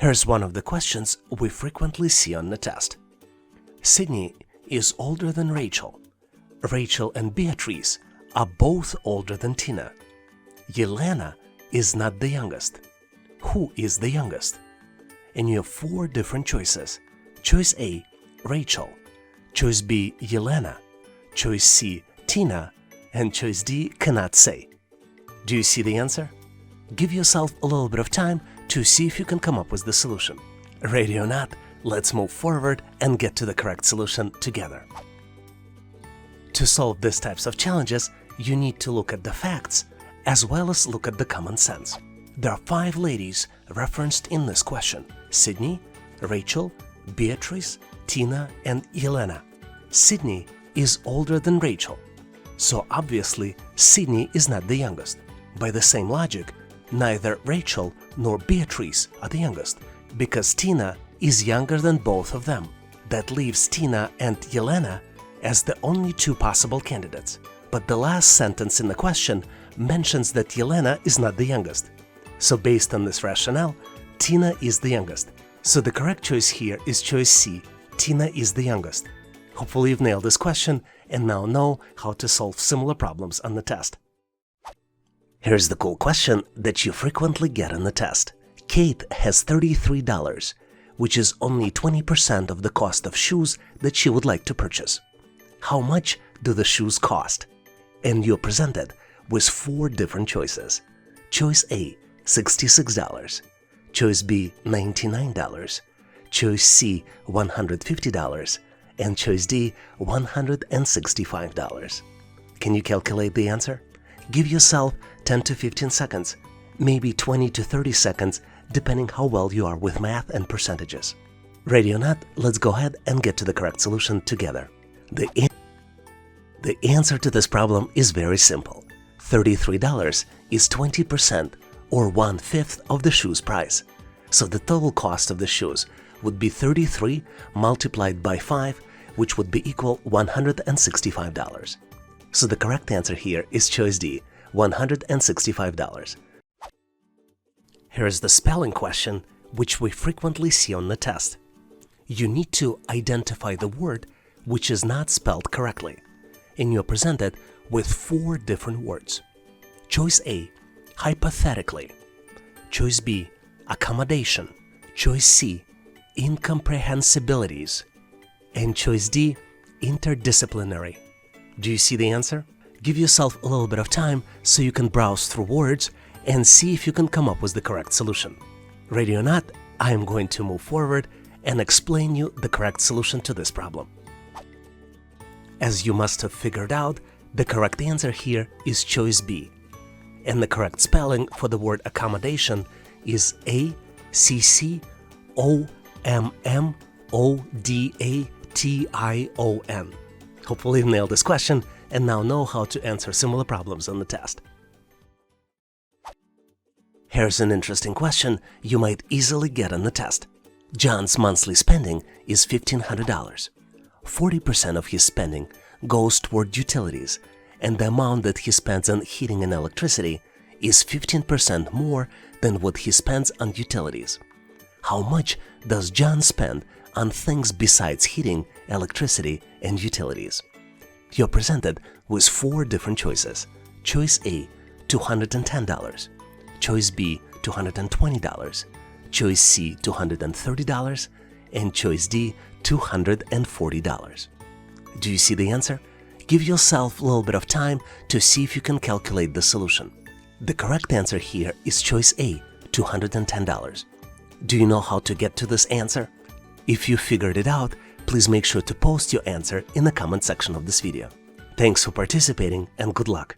Here's one of the questions we frequently see on the test. Sydney is older than Rachel. Rachel and Beatrice are both older than Tina. Yelena is not the youngest. Who is the youngest? And you have four different choices. Choice A, Rachel. Choice B, Yelena. Choice C, Tina. And choice D, cannot say. Do you see the answer? Give yourself a little bit of time to see if you can come up with the solution. Ready or not, let's move forward and get to the correct solution together. To solve these types of challenges, you need to look at the facts as well as look at the common sense. There are 5 ladies referenced in this question: Sydney, Rachel, Beatrice, Tina, and Yelena. Sydney is older than Rachel, so obviously Sydney is not the youngest. By the same logic, neither Rachel nor Beatrice are the youngest, because Tina is younger than both of them. That leaves Tina and Yelena as the only 2 possible candidates. But the last sentence in the question mentions that Yelena is not the youngest. So based on this rationale, Tina is the youngest. So the correct choice here is choice C, Tina is the youngest. Hopefully you've nailed this question and now know how to solve similar problems on the test. Here's the cool question that you frequently get on the test. Kate has $33, which is only 20% of the cost of shoes that she would like to purchase. How much do the shoes cost? And you're presented with 4 different choices. Choice A, $66. Choice B, $99. Choice C, $150. And choice D, $165. Can you calculate the answer? Give yourself 10 to 15 seconds, maybe 20 to 30 seconds, depending how well you are with math and percentages. Ready or not, let's go ahead and get to the correct solution together. The answer to this problem is very simple. $33 is 20% or 1/5 of the shoe's price. So the total cost of the shoes would be 33 multiplied by 5, which would be equal $165. So the correct answer here is choice D, $165. Here's the spelling question, which we frequently see on the test. You need to identify the word which is not spelled correctly, and you're presented with 4 different words. Choice A, hypothetically. Choice B, accommodation. Choice C, incomprehensibilities. And choice D, interdisciplinary. Do you see the answer? Give yourself a little bit of time so you can browse through words and see if you can come up with the correct solution. Ready or not, I am going to move forward and explain you the correct solution to this problem. As you must have figured out, the correct answer here is choice B. And the correct spelling for the word accommodation is ACCOMMODATION. Hopefully you nailed this question and now know how to answer similar problems on the test. Here's an interesting question you might easily get on the test. John's monthly spending is $1,500. 40% of his spending goes toward utilities, and the amount that he spends on heating and electricity is 15% more than what he spends on utilities. How much does John spend on things besides heating, electricity, and utilities? You're presented with 4 different choices. Choice A, $210. Choice B, $220. Choice C, $230. And choice D, $240. Do you see the answer? Give yourself a little bit of time to see if you can calculate the solution. The correct answer here is choice A, $210. Do you know how to get to this answer? If you figured it out, please make sure to post your answer in the comment section of this video. Thanks for participating and good luck!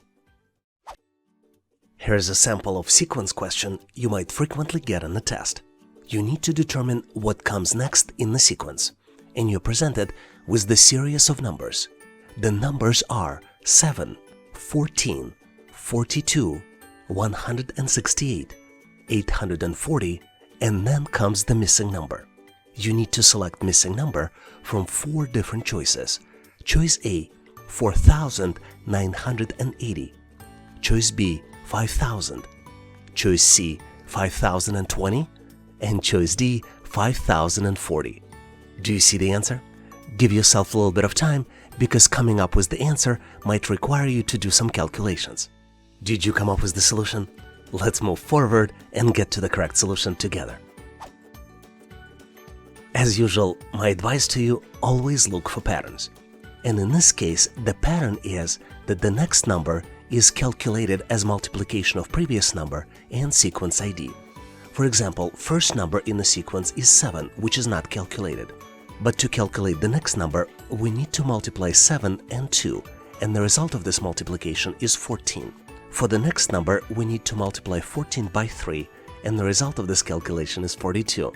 Here's a sample of sequence question you might frequently get on the test. You need to determine what comes next in the sequence, and you're presented with the series of numbers. The numbers are 7, 14, 42, 168, 840, and then comes the missing number. You need to select missing number from 4 different choices. Choice A, 4,980. Choice B, 5,000. Choice C, 5,020. and choice D, 5,040. Do you see the answer? Give yourself a little bit of time because coming up with the answer might require you to do some calculations. Did you come up with the solution? Let's move forward and get to the correct solution together. As usual, my advice to you, always look for patterns. And in this case, the pattern is that the next number is calculated as multiplication of previous number and sequence ID. For example, first number in the sequence is 7, which is not calculated. But to calculate the next number, we need to multiply 7 and 2, and the result of this multiplication is 14. For the next number, we need to multiply 14 by 3, and the result of this calculation is 42.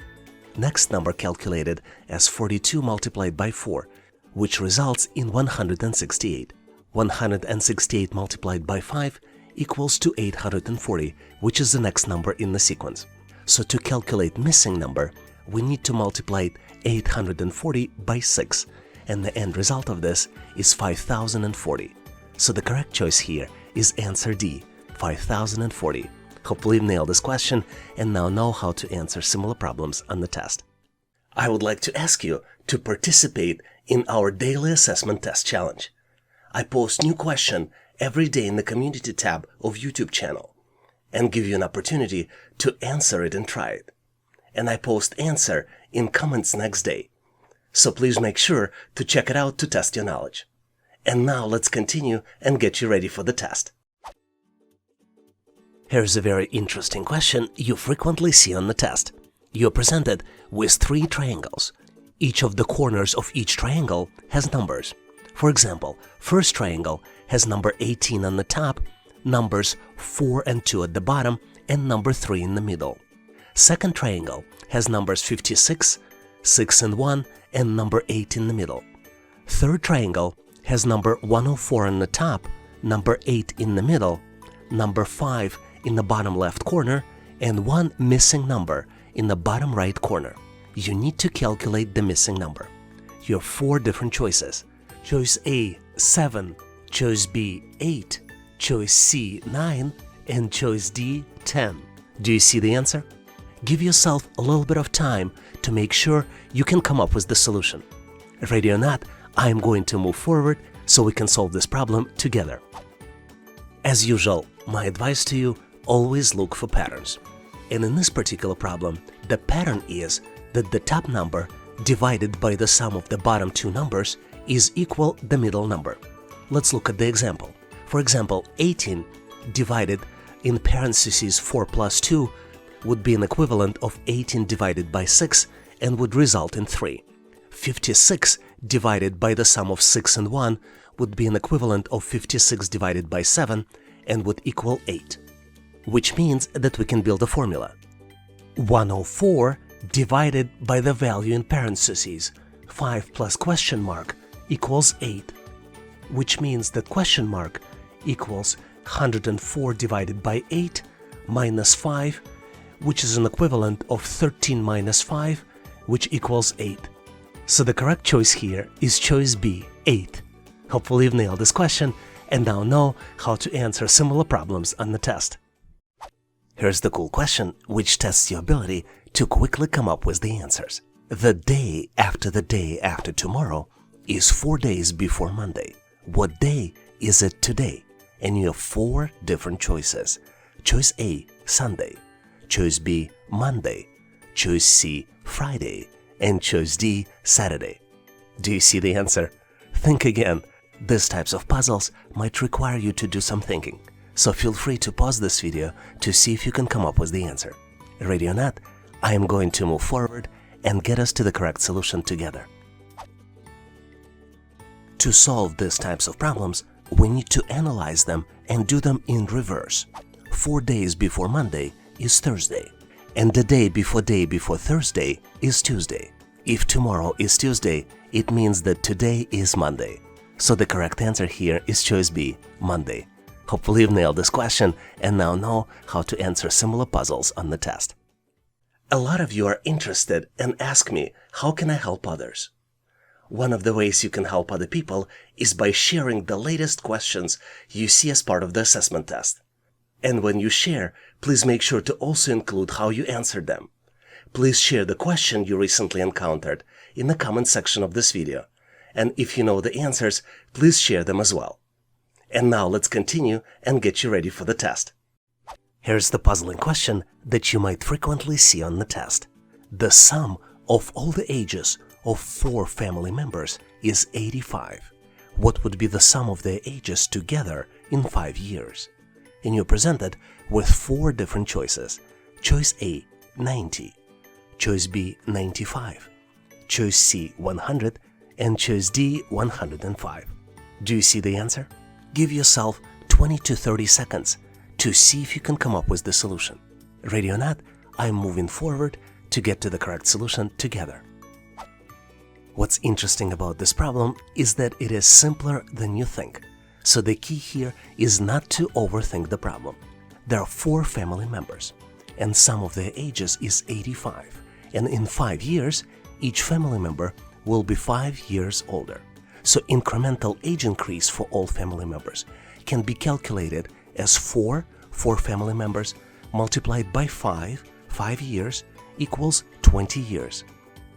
Next number calculated as 42 multiplied by 4, which results in 168. 168 multiplied by 5 equals to 840, which is the next number in the sequence. So to calculate missing number, we need to multiply 840 by 6, and the end result of this is 5,040. So the correct choice here is answer D, 5,040. Hopefully you've nailed this question and now know how to answer similar problems on the test. I would like to ask you to participate in our daily assessment test challenge. I post new question every day in the community tab of YouTube channel and give you an opportunity to answer it and try it. And I post answer in comments next day. So please make sure to check it out to test your knowledge. And now let's continue and get you ready for the test. Here's a very interesting question you frequently see on the test. You're presented with 3 triangles. Each of the corners of each triangle has numbers. For example, first triangle has number 18 on the top, numbers 4 and 2 at the bottom, and number 3 in the middle. Second triangle has numbers 56, 6 and 1, and number 8 in the middle. Third triangle has number 104 on the top, number 8 in the middle, number 5 in the bottom left corner, and one missing number in the bottom right corner. You need to calculate the missing number. You have 4 different choices. Choice A, 7, choice B, 8, choice C, 9, and choice D, 10. Do you see the answer? Give yourself a little bit of time to make sure you can come up with the solution. Ready or not, I am going to move forward so we can solve this problem together. As usual, my advice to you, always look for patterns. And in this particular problem, the pattern is that the top number divided by the sum of the bottom 2 numbers is equal the middle number. Let's look at the example. For example, 18 divided in parentheses 4 plus 2 would be an equivalent of 18 divided by 6 and would result in 3. 56 divided by the sum of 6 and 1 would be an equivalent of 56 divided by 7 and would equal 8. Which means that we can build a formula. 104 divided by the value in parentheses 5 plus question mark equals 8. Which means that question mark equals 104 divided by 8 minus 5, which is an equivalent of 13 minus 5, which equals 8. So the correct choice here is choice B, 8. Hopefully you've nailed this question and now know how to answer similar problems on the test. Here's the cool question which tests your ability to quickly come up with the answers. The day after tomorrow is 4 days before Monday. What day is it today? And you have 4 different choices. Choice A, Sunday. Choice B, Monday. Choice C, Friday. And choice D, Saturday. Do you see the answer? Think again. These types of puzzles might require you to do some thinking. So feel free to pause this video to see if you can come up with the answer. Ready or not, I am going to move forward and get us to the correct solution together. To solve these types of problems, we need to analyze them and do them in reverse. 4 days before Monday is Thursday, and the day before Thursday is Tuesday. If tomorrow is Tuesday, it means that today is Monday. So the correct answer here is choice B, Monday. Hopefully you've nailed this question and now know how to answer similar puzzles on the test. A lot of you are interested and ask me, how can I help others? One of the ways you can help other people is by sharing the latest questions you see as part of the assessment test. And when you share, please make sure to also include how you answered them. Please share the question you recently encountered in the comment section of this video. And if you know the answers, please share them as well. And now let's continue and get you ready for the test. Here's the puzzling question that you might frequently see on the test. The sum of all the ages of 4 family members is 85. What would be the sum of their ages together in 5 years? And you're presented with 4 different choices. Choice A, 90. Choice B, 95. Choice C, 100. And choice D, 105. Do you see the answer? Give yourself 20 to 30 seconds to see if you can come up with the solution. Ready or not, I'm moving forward to get to the correct solution together. What's interesting about this problem is that it is simpler than you think. So the key here is not to overthink the problem. There are 4 family members, and sum of their ages is 85. And in 5 years, each family member will be 5 years older. So incremental age increase for all family members can be calculated as 4 family members multiplied by 5 years equals 20 years.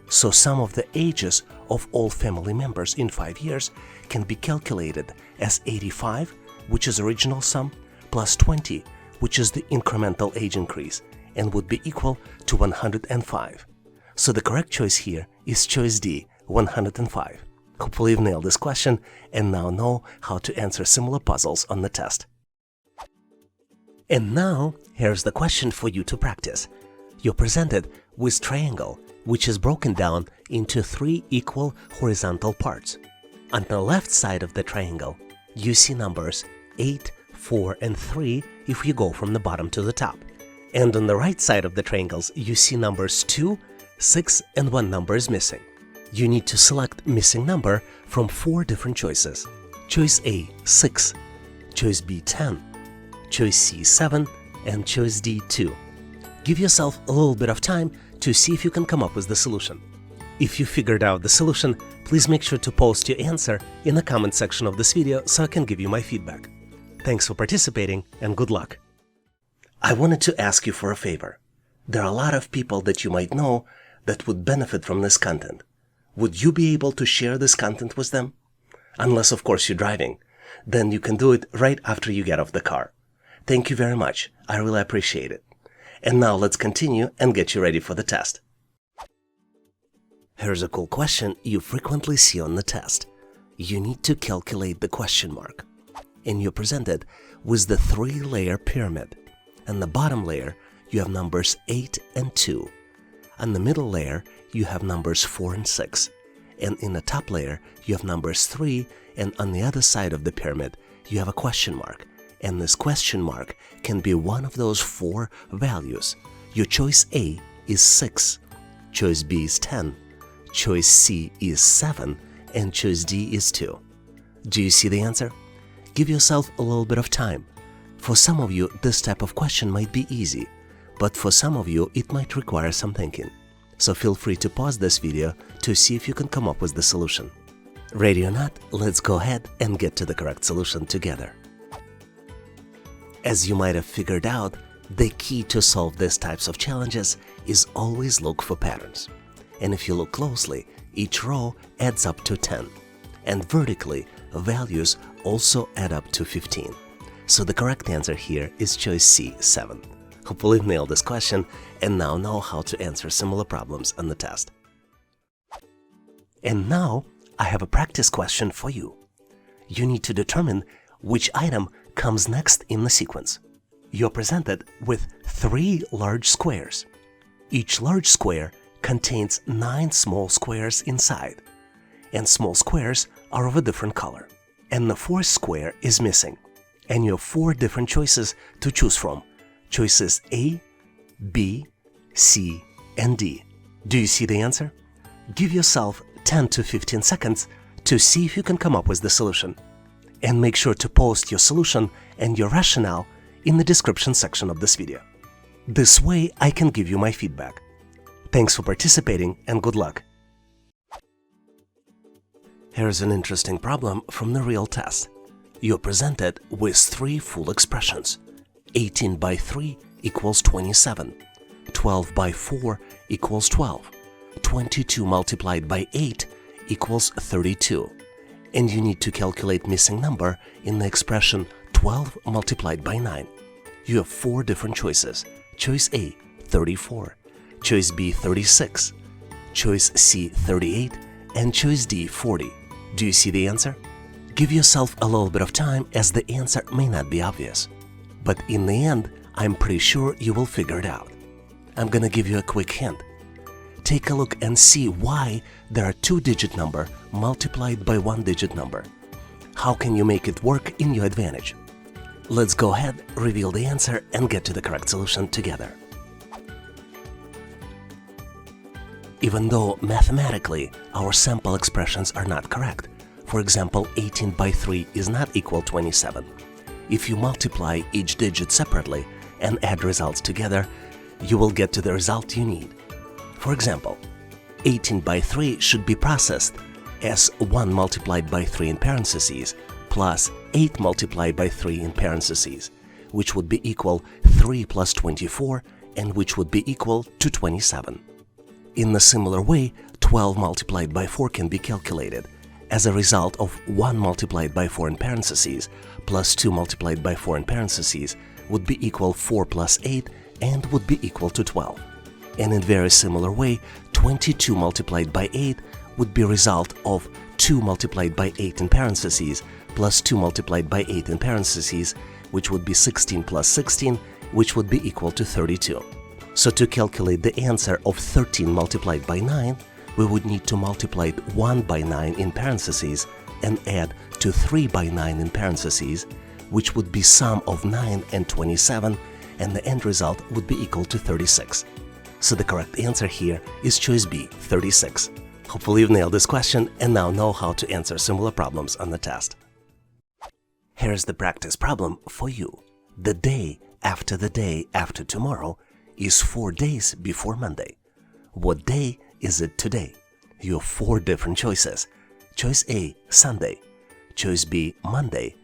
So sum of the ages of all family members in 5 years can be calculated as 85, which is original sum, plus 20, which is the incremental age increase, and would be equal to 105. So the correct choice here is choice D, 105. Hopefully you've nailed this question and now know how to answer similar puzzles on the test. And now, here's the question for you to practice. You're presented with triangle, which is broken down into 3 equal horizontal parts. On the left side of the triangle, you see numbers 8, 4, and 3 if you go from the bottom to the top. And on the right side of the triangles, you see numbers 2, 6, and 1 number is missing. You need to select missing number from 4 different choices. Choice A, 6. Choice B, 10. Choice C, 7. And choice D, 2. Give yourself a little bit of time to see if you can come up with the solution. If you figured out the solution, please make sure to post your answer in the comment section of this video so I can give you my feedback. Thanks for participating and good luck. I wanted to ask you for a favor. There are a lot of people that you might know that would benefit from this content. Would you be able to share this content with them? Unless, of course, you're driving. Then you can do it right after you get off the car. Thank you very much. I really appreciate it. And now let's continue and get you ready for the test. Here's a cool question you frequently see on the test. You need to calculate the question mark. And you're presented with the 3-layer pyramid. On the bottom layer, you have numbers 8 and 2. On the middle layer, you have numbers 4 and 6. And in the top layer, you have numbers 3, and on the other side of the pyramid, you have a question mark. And this question mark can be one of those 4 values. Your choice A is 6, choice B is 10, choice C is 7, and choice D is 2. Do you see the answer? Give yourself a little bit of time. For some of you, this type of question might be easy, but for some of you, it might require some thinking. So feel free to pause this video to see if you can come up with the solution. Ready or not, let's go ahead and get to the correct solution together. As you might have figured out, the key to solve these types of challenges is always look for patterns. And if you look closely, each row adds up to 10. And vertically, values also add up to 15. So the correct answer here is choice C, 7. Hopefully you've nailed this question and now know how to answer similar problems on the test. And now I have a practice question for you. You need to determine which item comes next in the sequence. You're presented with 3 large squares. Each large square contains 9 small squares inside, and small squares are of a different color. And the 4th square is missing, and you have 4 different choices to choose from. Choices A, B, C, and D. Do you see the answer? Give yourself 10 to 15 seconds to see if you can come up with the solution. And make sure to post your solution and your rationale in the description section of this video. This way I can give you my feedback. Thanks for participating and good luck. Here's an interesting problem from the real test. You're presented with 3 full expressions. 18 by 3 equals 27. 12 by 4 equals 12. 22 multiplied by 8 equals 32. And you need to calculate missing number in the expression 12 multiplied by 9. You have 4 different choices. Choice A, 34. Choice B, 36. Choice C, 38. And choice D, 40. Do you see the answer? Give yourself a little bit of time, as the answer may not be obvious. But in the end, I'm pretty sure you will figure it out. I'm gonna give you a quick hint. Take a look and see why there are 2-digit number multiplied by 1-digit number. How can you make it work in your advantage? Let's go ahead, reveal the answer, and get to the correct solution together. Even though mathematically our sample expressions are not correct, for example, 18 by 3 is not equal 27. If you multiply each digit separately and add results together, you will get to the result you need. For example, 18 by 3 should be processed as 1 multiplied by 3 in parentheses plus 8 multiplied by 3 in parentheses, which would be equal 3 plus 24, and which would be equal to 27. In a similar way, 12 multiplied by 4 can be calculated as a result of 1 multiplied by 4 in parentheses plus 2 multiplied by 4 in parentheses would be equal 4 plus 8 and would be equal to 12. And in very similar way, 22 multiplied by 8 would be a result of 2 multiplied by 8 in parentheses plus 2 multiplied by 8 in parentheses, which would be 16 plus 16, which would be equal to 32. So to calculate the answer of 13 multiplied by 9, we would need to multiply 1 by 9 in parentheses and add to 3 by 9 in parentheses, which would be sum of 9 and 27, and the end result would be equal to 36. So the correct answer here is choice B, 36. Hopefully you've nailed this question and now know how to answer similar problems on the test. Here's the practice problem for you. The day after tomorrow is 4 days before Monday. What day is it today? You have 4 different choices. Choice A, Sunday. Choice B, Monday.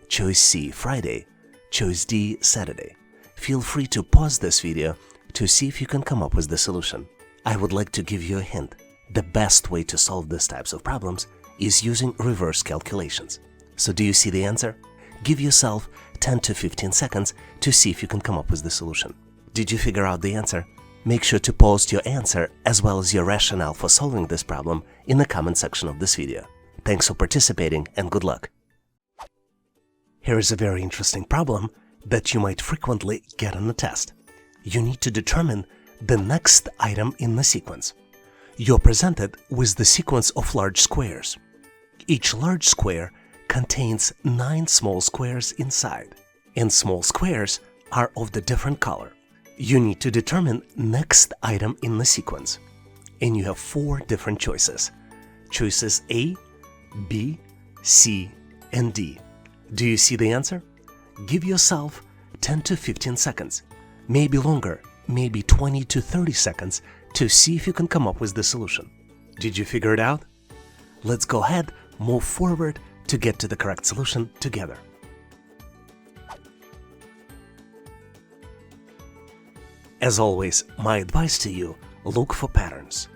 Choice C, Friday. Choice D, Saturday. Feel free to pause this video to see if you can come up with the solution. I would like to give you a hint. The best way to solve these types of problems is using reverse calculations. So do you see the answer? Give yourself 10 to 15 seconds to see if you can come up with the solution. Did you figure out the answer? Make sure to post your answer as well as your rationale for solving this problem in the comment section of this video. Thanks for participating and good luck. Here is a very interesting problem that you might frequently get on the test. You need to determine the next item in the sequence. You're presented with the sequence of large squares. Each large square contains 9 small squares inside, and small squares are of the different color. You need to determine next item in the sequence, and you have 4 different choices. Choices A, B, C, and D. Do you see the answer? Give yourself 10 to 15 seconds, maybe longer, maybe 20 to 30 seconds to see if you can come up with the solution. Did you figure it out? Let's go ahead, move forward to get to the correct solution together. As always, my advice to you, look for patterns.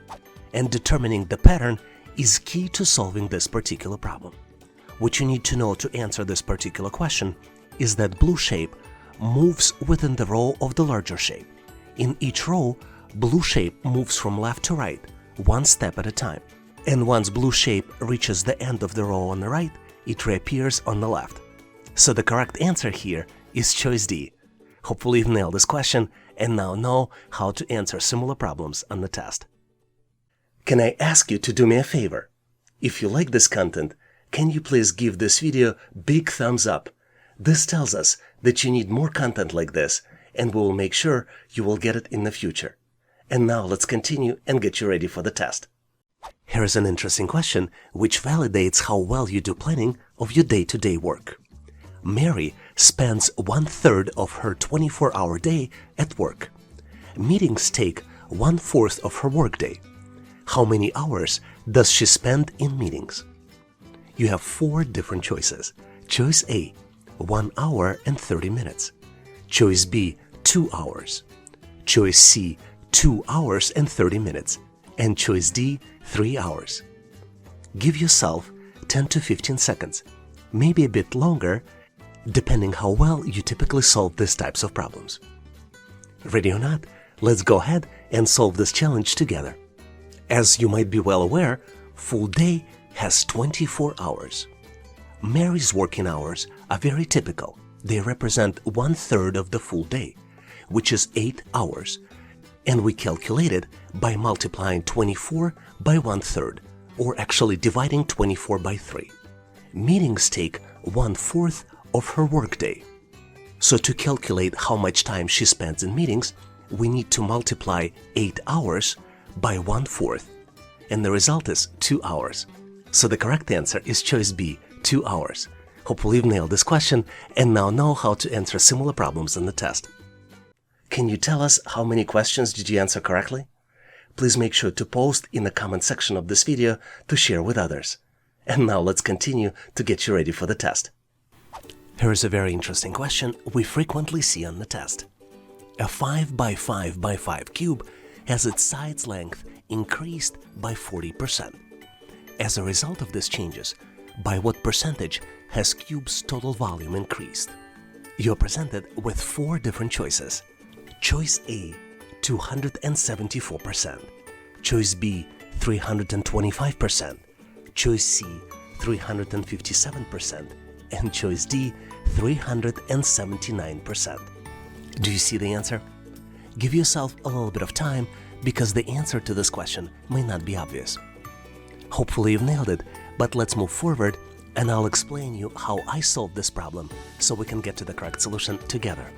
And determining the pattern is key to solving this particular problem. What you need to know to answer this particular question is that blue shape moves within the row of the larger shape. In each row, blue shape moves from left to right, 1 step at a time. And once blue shape reaches the end of the row on the right, it reappears on the left. So the correct answer here is choice D. Hopefully you've nailed this question and now know how to answer similar problems on the test. Can I ask you to do me a favor? If you like this content, can you please give this video big thumbs up? This tells us that you need more content like this, and we will make sure you will get it in the future. And now let's continue and get you ready for the test. Here's an interesting question which validates how well you do planning of your day-to-day work. Mary spends 1/3 of her 24-hour day at work. Meetings take 1/4 of her workday. How many hours does she spend in meetings? You have 4 different choices. Choice A, 1 hour and 30 minutes. Choice B, 2 hours. Choice C, 2 hours and 30 minutes. And choice D, 3 hours. Give yourself 10 to 15 seconds, maybe a bit longer, depending how well you typically solve these types of problems. Ready or not, let's go ahead and solve this challenge together. As you might be well aware, full day has 24 hours. Mary's working hours are very typical. They represent 1/3 of the full day, which is 8 hours, and we calculate it by multiplying 24 by 1/3, or actually dividing 24 by 3. Meetings take 1/4 of her workday. So to calculate how much time she spends in meetings, we need to multiply 8 hours by 1/4, and the result is 2 hours. So the correct answer is choice B, 2 hours. Hopefully you've nailed this question and now know how to answer similar problems in the test. Can you tell us how many questions did you answer correctly? Please make sure to post in the comment section of this video to share with others. And now let's continue to get you ready for the test. Here is a very interesting question we frequently see on the test. A 5 by 5 by 5 cube has its side's length increased by 40%. As a result of these changes, by what percentage has cube's total volume increased? You're presented with 4 different choices. Choice A, 274%. Choice B, 325%. Choice C, 357%. And choice D, 379%. Do you see the answer? Give yourself a little bit of time because the answer to this question may not be obvious. Hopefully you've nailed it, but let's move forward and I'll explain you how I solved this problem so we can get to the correct solution together.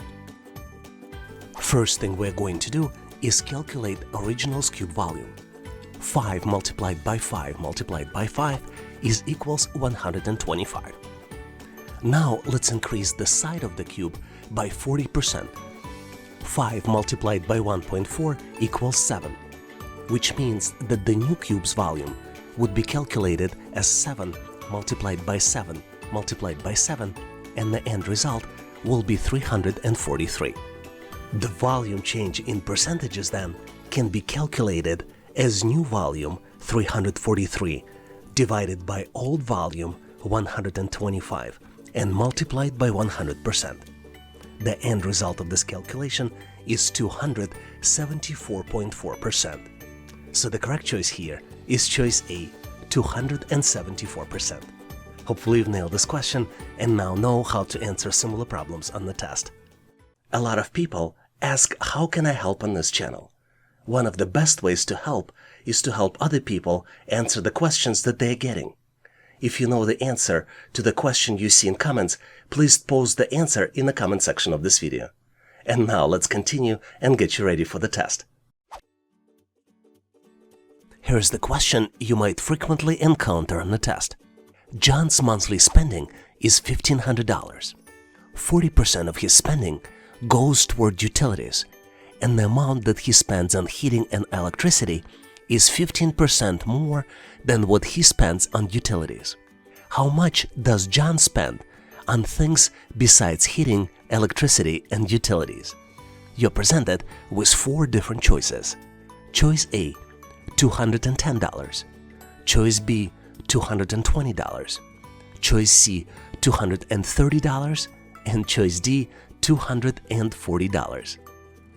First thing we're going to do is calculate original's cube volume. 5 multiplied by 5 multiplied by 5 is equals 125. Now let's increase the side of the cube by 40%. 5 multiplied by 1.4 equals 7, which means that the new cube's volume would be calculated as 7 multiplied by 7 multiplied by 7, and the end result will be 343. The volume change in percentages then can be calculated as new volume 343 divided by old volume 125 and multiplied by 100%. The end result of this calculation is 274.4%. So the correct choice here is choice A, 274%. Hopefully you've nailed this question and now know how to answer similar problems on the test. A lot of people ask, how can I help on this channel? One of the best ways to help is to help other people answer the questions that they're getting. If you know the answer to the question you see in comments, please post the answer in the comment section of this video. And now let's continue and get you ready for the test. Here's the question you might frequently encounter on the test. John's monthly spending is $1,500. 40% of his spending goes toward utilities, and the amount that he spends on heating and electricity is 15% more than what he spends on utilities. How much does John spend on things besides heating, electricity, and utilities? You're presented with 4 different choices. Choice A, $210. Choice B, $220. Choice C, $230. And choice D, $240.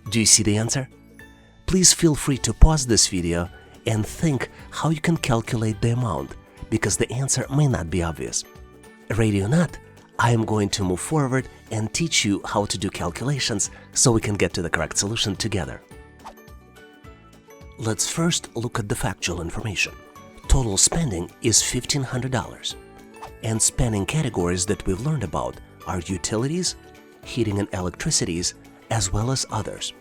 Do you see the answer? Please feel free to pause this video and think how you can calculate the amount, because the answer may not be obvious. Ready or not, I am going to move forward and teach you how to do calculations so we can get to the correct solution together. Let's first look at the factual information. Total spending is $1,500, and spending categories that we've learned about are utilities, heating and electricities, as well as others.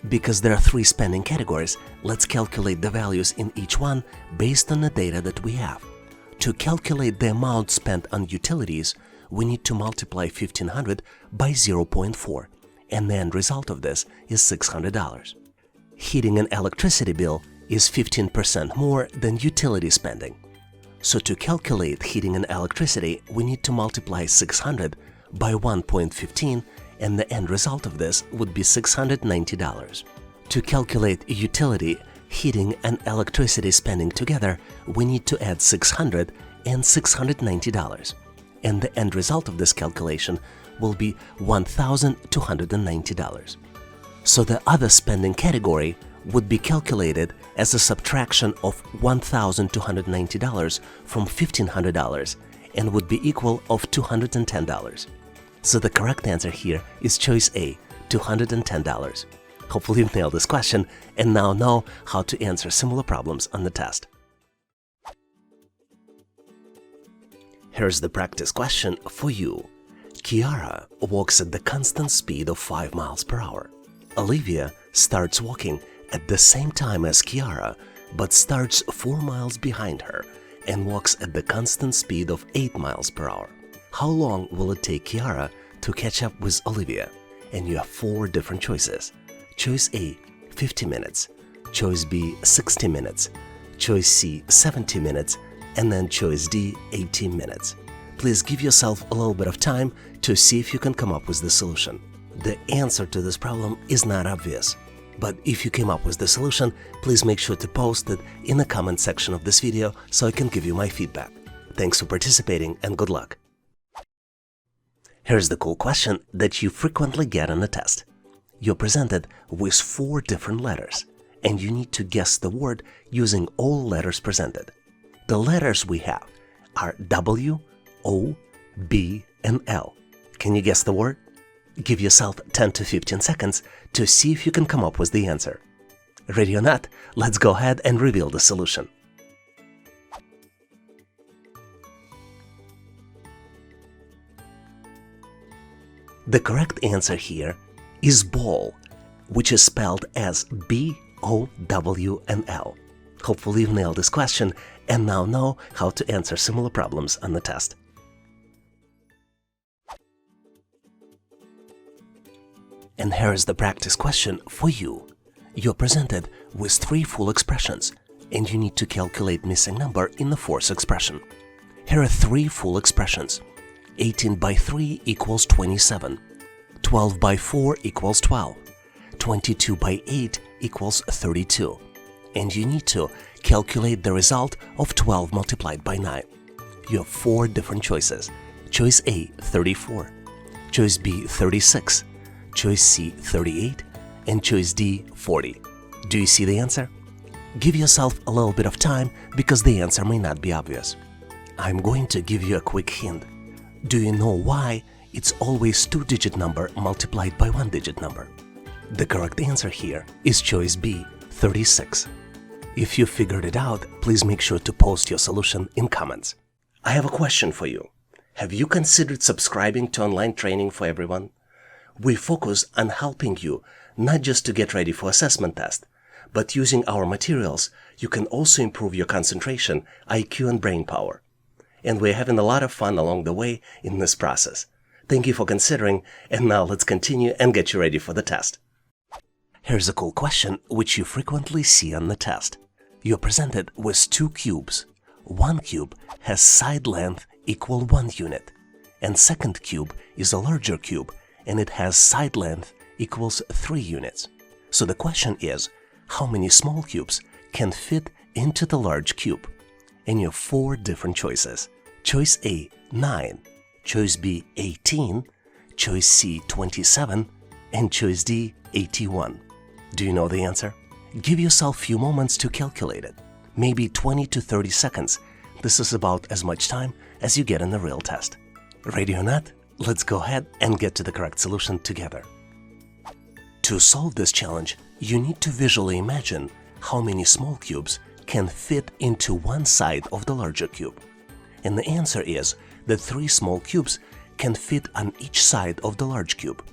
Because there are 3 spending categories, let's calculate the values in each one based on the data that we have. To calculate the amount spent on utilities, we need to multiply 1,500 by 0.4, and the end result of this is $600. Heating and electricity bill is 15% more than utility spending. So to calculate heating and electricity, we need to multiply 600 by 1.15, and the end result of this would be $690. To calculate utility, heating and electricity spending together, we need to add $600 and $690. And the end result of this calculation will be $1,290. So the other spending category would be calculated as a subtraction of $1,290 from $1,500 and would be equal of $210. So the correct answer here is choice A, $210. Hopefully you've nailed this question and now know how to answer similar problems on the test. Here's the practice question for you. Kiara walks at the constant speed of 5 miles per hour. Olivia starts walking at the same time as Kiara, but starts 4 miles behind her and walks at the constant speed of 8 miles per hour. How long will it take Kiara to catch up with Olivia? And you have 4 different choices. Choice A, 50 minutes. Choice B, 60 minutes. Choice C, 70 minutes. And then choice D, 18 minutes. Please give yourself a little bit of time to see if you can come up with the solution. The answer to this problem is not obvious, but if you came up with the solution, please make sure to post it in the comment section of this video so I can give you my feedback. Thanks for participating and good luck. Here's the cool question that you frequently get on the test. You're presented with 4 different letters, and you need to guess the word using all letters presented. The letters we have are W, O, B, and L. Can you guess the word? Give yourself 10 to 15 seconds to see if you can come up with the answer. Ready or not, let's go ahead and reveal the solution. The correct answer here is ball, which is spelled as B-O-W-N-L. Hopefully you've nailed this question and now know how to answer similar problems on the test. And here is the practice question for you. You're presented with 3 full expressions, and you need to calculate missing number in the 4th expression. Here are 3 full expressions. 18 by 3 equals 27. 12 by 4 equals 12. 22 by 8 equals 32. And you need to calculate the result of 12 multiplied by 9. You have 4 different choices. Choice A, 34. Choice B, 36. Choice C, 38. And choice D, 40. Do you see the answer? Give yourself a little bit of time because the answer may not be obvious. I'm going to give you a quick hint. Do you know why it's always 2-digit number multiplied by 1-digit number? The correct answer here is choice B, 36. If you figured it out, please make sure to post your solution in comments. I have a question for you. Have you considered subscribing to online training for everyone? We focus on helping you not just to get ready for assessment test, but using our materials, you can also improve your concentration, IQ, and brain power. And we're having a lot of fun along the way in this process. Thank you for considering, and now let's continue and get you ready for the test. Here's a cool question which you frequently see on the test. You're presented with 2 cubes. One cube has side length equal 1 unit, and second cube is a larger cube and it has side length equals 3 units. So the question is, how many small cubes can fit into the large cube? And you have 4 different choices. Choice A, 9. Choice B, 18. Choice C, 27. And choice D, 81. Do you know the answer? Give yourself a few moments to calculate it. Maybe 20 to 30 seconds. This is about as much time as you get in the real test. Ready or not? Let's go ahead and get to the correct solution together. To solve this challenge, you need to visually imagine how many small cubes can fit into one side of the larger cube. And the answer is that 3 small cubes can fit on each side of the large cube.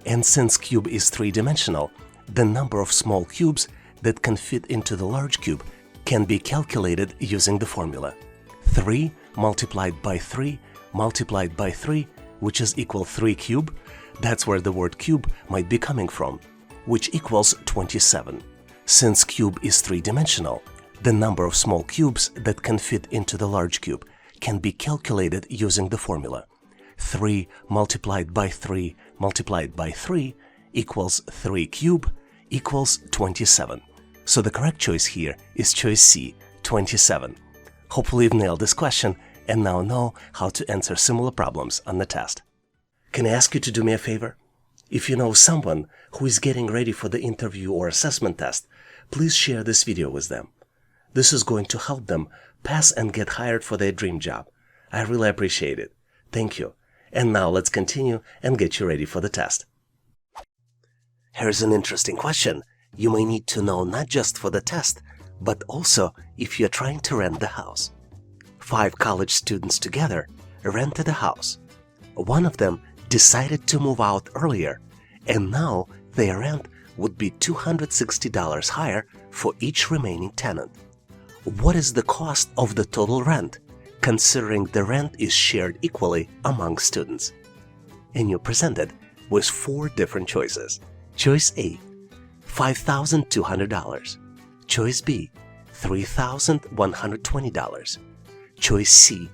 And since cube is 3-dimensional, the number of small cubes that can fit into the large cube can be calculated using the formula 3 multiplied by 3 multiplied by 3, which is equal 3 cube. That's where the word cube might be coming from, which equals 27. Since cube is 3-dimensional, the number of small cubes that can fit into the large cube can be calculated using the formula 3 multiplied by 3 multiplied by 3 equals 3 cube equals 27. So the correct choice here is choice C, 27. Hopefully you've nailed this question and now know how to answer similar problems on the test. Can I ask you to do me a favor? If you know someone who is getting ready for the interview or assessment test, please share this video with them. This is going to help them pass and get hired for their dream job. I really appreciate it. Thank you. And now let's continue and get you ready for the test. Here's an interesting question you may need to know not just for the test, but also if you're trying to rent the house. 5 college students together rented a house. One of them decided to move out earlier, and now their rent would be $260 higher for each remaining tenant. What is the cost of the total rent, considering the rent is shared equally among students? And you're presented with 4 different choices. Choice A, $5,200. Choice B, $3,120. Choice C,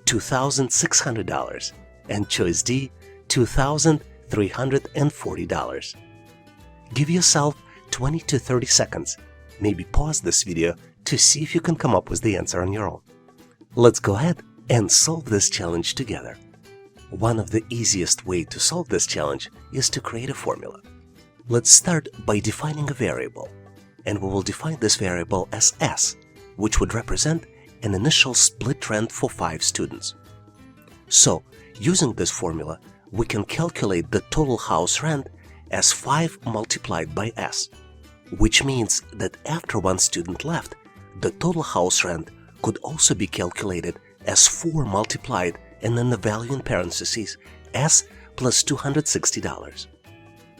$2,600. And choice D, $2,340. Give yourself 20 to 30 seconds. Maybe pause this video to see if you can come up with the answer on your own. Let's go ahead and solve this challenge together. One of the easiest ways to solve this challenge is to create a formula. Let's start by defining a variable, and we will define this variable as S, which would represent an initial split rent for 5 students. So, using this formula, we can calculate the total house rent as 5 multiplied by S, which means that after one student left, the total house rent could also be calculated as 4 multiplied and then the value in parentheses S plus $260.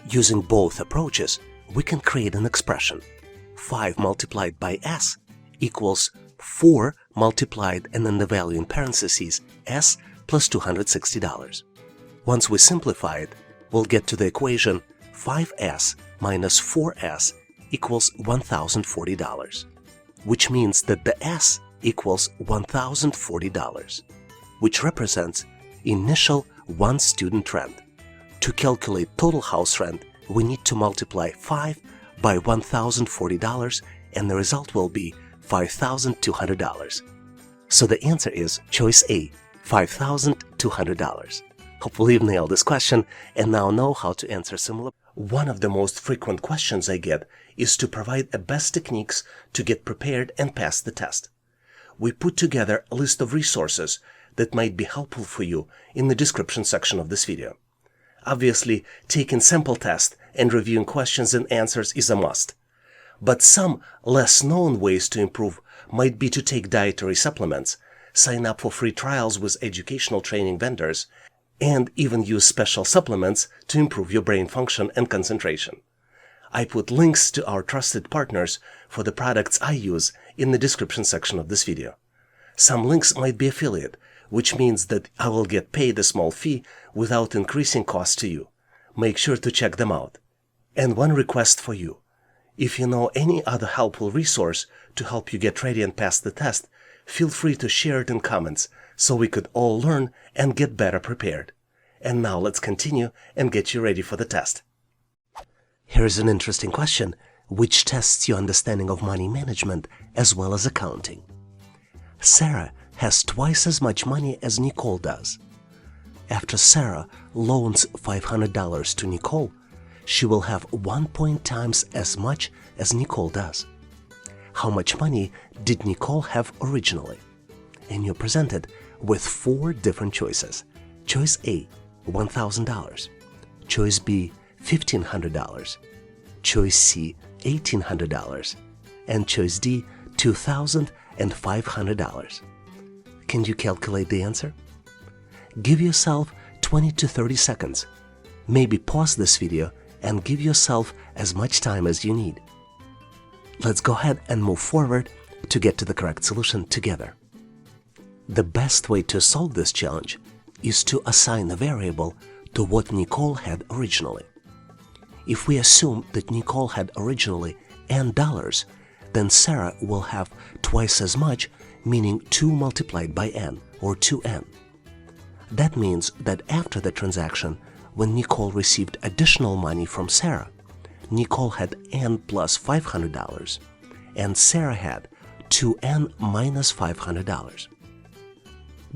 Using both approaches, we can create an expression. 5 multiplied by S equals 4 multiplied and then the value in parentheses S plus $260. Once we simplify it, we'll get to the equation 5S minus 4S equals $1,040, which means that the S equals $1,040, which represents initial one student rent. To calculate total house rent, we need to multiply 5 by $1,040 and the result will be $5,200. So the answer is choice A, $5,200. Hopefully you've nailed this question and now know how to answer similar. One of the most frequent questions I get is to provide the best techniques to get prepared and pass the test. We put together a list of resources that might be helpful for you in the description section of this video. Obviously, taking sample tests and reviewing questions and answers is a must. But some less known ways to improve might be to take dietary supplements, sign up for free trials with educational training vendors, and even use special supplements to improve your brain function and concentration. I put links to our trusted partners for the products I use in the description section of this video. Some links might be affiliate, which means that I will get paid a small fee without increasing costs to you. Make sure to check them out. And one request for you. If you know any other helpful resource to help you get ready and pass the test, feel free to share it in comments so we could all learn and get better prepared. And now let's continue and get you ready for the test. Here's an interesting question, which tests your understanding of money management as well as accounting. Sarah has twice as much money as Nicole does. After Sarah loans $500 to Nicole, she will have 1 times as much as Nicole does. How much money did Nicole have originally? And you're presented with 4 different choices. Choice A, $1,000. Choice B, $1,500. Choice C, $1,800. And choice D, $2,500. Can you calculate the answer? Give yourself 20 to 30 seconds. Maybe pause this video and give yourself as much time as you need. Let's go ahead and move forward to get to the correct solution together. The best way to solve this challenge is to assign a variable to what Nicole had originally. If we assume that Nicole had originally N dollars, then Sarah will have twice as much, meaning 2 multiplied by N, or 2N. That means that after the transaction, when Nicole received additional money from Sarah, Nicole had N plus $500 and Sarah had 2N minus $500.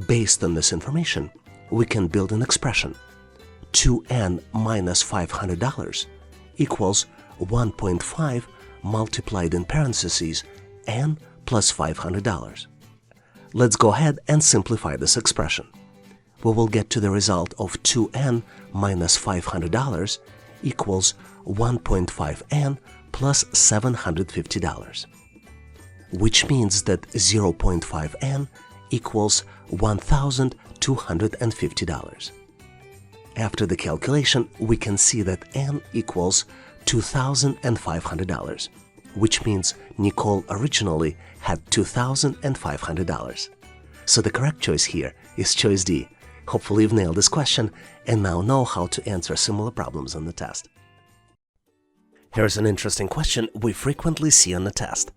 Based on this information, we can build an expression. 2N minus $500 equals 1.5 multiplied in parentheses N plus $500. Let's go ahead and simplify this expression. We will get to the result of 2N minus $500 equals 1.5N plus $750, which means that 0.5N equals $1,250. After the calculation, we can see that N equals $2,500, which means Nicole originally had $2,500. So the correct choice here is choice D. Hopefully you've nailed this question and now know how to answer similar problems on the test. Here's an interesting question we frequently see on the test.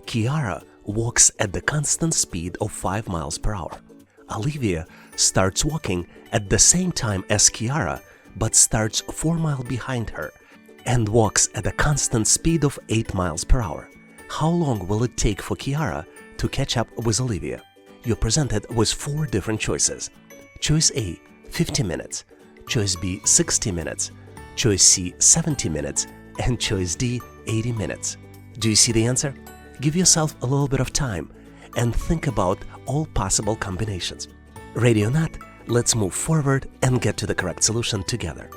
Kiara walks at the constant speed of 5 miles per hour. Olivia starts walking at the same time as Kiara, but starts 4 miles behind her and walks at a constant speed of 8 miles per hour. How long will it take for Kiara to catch up with Olivia? You're presented with 4 different choices. Choice A, 50 minutes. Choice B, 60 minutes. Choice C, 70 minutes. And choice D, 80 minutes. Do you see the answer? Give yourself a little bit of time and think about all possible combinations. Ready or not, let's move forward and get to the correct solution together.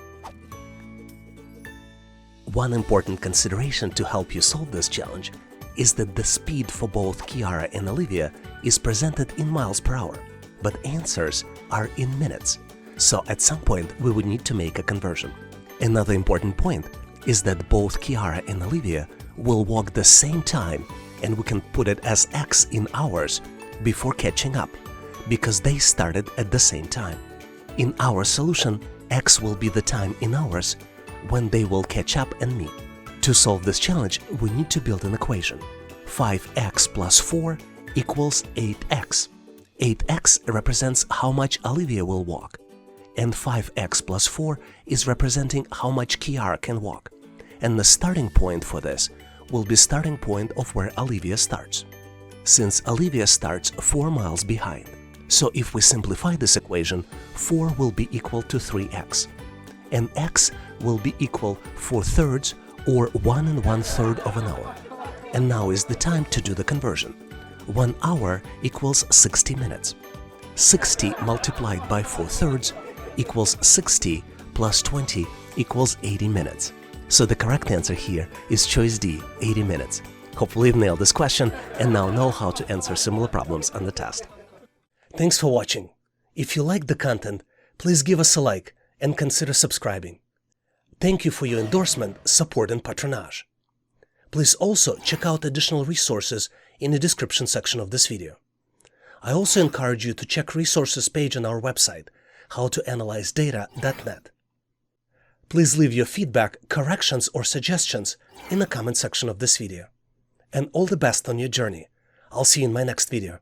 One important consideration to help you solve this challenge is that the speed for both Kiara and Olivia is presented in miles per hour, but answers are in minutes. So at some point we would need to make a conversion. Another important point is that both Kiara and Olivia will walk the same time, and we can put it as X in hours before catching up, because they started at the same time. In our solution, X will be the time in hours when they will catch up and meet. To solve this challenge, we need to build an equation. 5x plus 4 equals 8x. 8x represents how much Olivia will walk, and 5x plus 4 is representing how much Kiara can walk. And the starting point for this will be starting point of where Olivia starts, since Olivia starts 4 miles behind. So if we simplify this equation, 4 will be equal to 3x, and x will be equal 4/3 or 1 1/3 of an hour. And now is the time to do the conversion. 1 hour equals 60 minutes. 60 multiplied by 4/3 equals 60 plus 20 equals 80 minutes. So the correct answer here is choice D, 80 minutes. Hopefully you've nailed this question and now know how to answer similar problems on the test. Thanks for watching. If you liked the content, please give us a like and consider subscribing. Thank you for your endorsement, support, and patronage. Please also check out additional resources in the description section of this video. I also encourage you to check resources page on our website, howtoanalyzedata.net. Please leave your feedback, corrections, or suggestions in the comment section of this video. And all the best on your journey. I'll see you in my next video.